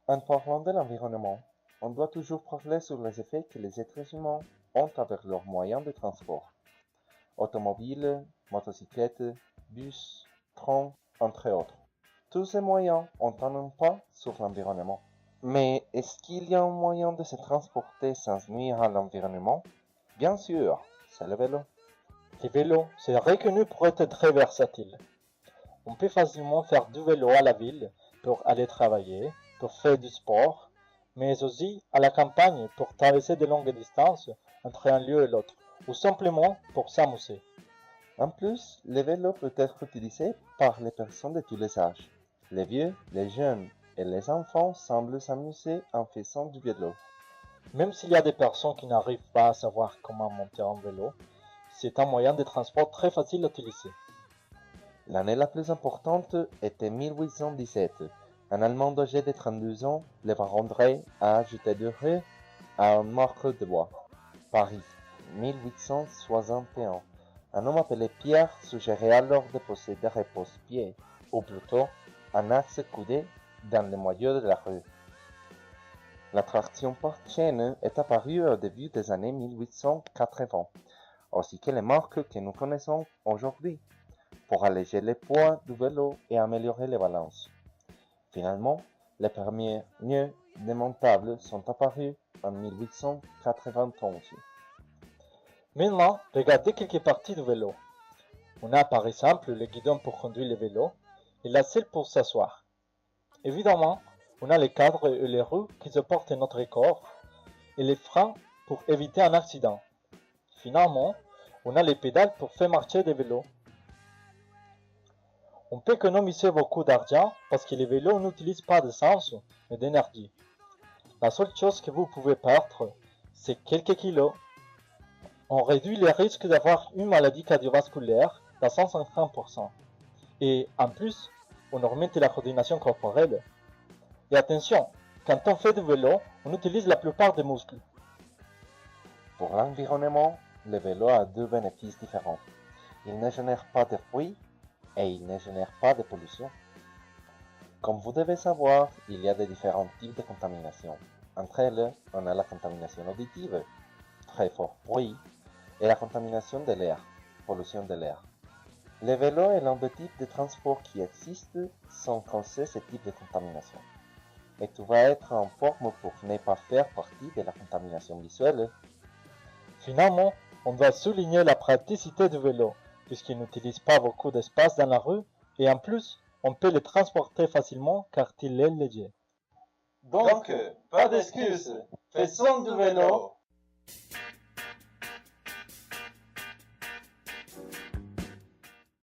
En parlant de l'environnement, on doit toujours parler sur les effets que les êtres humains ont avec leurs moyens de transport. Automobiles, motocyclettes, bus, trains, entre autres. Tous ces moyens ont un impact sur l'environnement. Mais est-ce qu'il y a un moyen de se transporter sans nuire à l'environnement? Bien sûr, c'est le vélo. Les vélos, c'est reconnu pour être très versatile. On peut facilement faire du vélo à la ville pour aller travailler, pour faire du sport, mais aussi à la campagne pour traverser de longues distances entre un lieu et l'autre, ou simplement pour s'amuser. En plus, le vélo peut être utilisé par les personnes de tous les âges. Les vieux, les jeunes et les enfants semblent s'amuser en faisant du vélo. Même s'il y a des personnes qui n'arrivent pas à savoir comment monter en vélo, c'est un moyen de transport très facile à utiliser. L'année la plus importante était 1817. Un Allemand âgé de 32 ans, le baron Drey, a ajouté deux rues à un marque de bois. Paris, 1861. Un homme appelé Pierre suggérait alors de poser des repose-pieds, ou plutôt un axe coudé dans le milieu de la rue. La traction par chaîne est apparue au début des années 1880, ainsi que les marques que nous connaissons aujourd'hui, pour alléger le poids du vélo et améliorer les balances. Finalement, les premiers nœuds démontables sont apparus en 1891. Maintenant, regardez quelques parties du vélo. On a par exemple le guidon pour conduire le vélo et la selle pour s'asseoir. Évidemment, on a les cadres et les roues qui supportent notre corps et les freins pour éviter un accident. Finalement, on a les pédales pour faire marcher des vélos. On peut économiser beaucoup d'argent parce que les vélos n'utilisent pas d'essence mais d'énergie. La seule chose que vous pouvez perdre, c'est quelques kilos. On réduit les risques d'avoir une maladie cardiovasculaire de 150%. Et en plus, on augmente la coordination corporelle. Et attention, quand on fait du vélo, on utilise la plupart des muscles. Pour l'environnement, le vélo a deux bénéfices différents. Il ne génère pas de bruit et il ne génère pas de pollution. Comme vous devez savoir, il y a de différents types de contamination. Entre elles, on a la contamination auditive, très fort bruit, et la contamination de l'air, pollution de l'air. Le vélo est l'un des types de transport qui existent sans causer ce type de contamination. Et tu vas être en forme pour ne pas faire partie de la contamination visuelle. Finalement, on doit souligner la praticité du vélo, puisqu'il n'utilise pas beaucoup d'espace dans la rue, et en plus, on peut le transporter facilement car il est léger. Donc, pas d'excuses, faisons du vélo.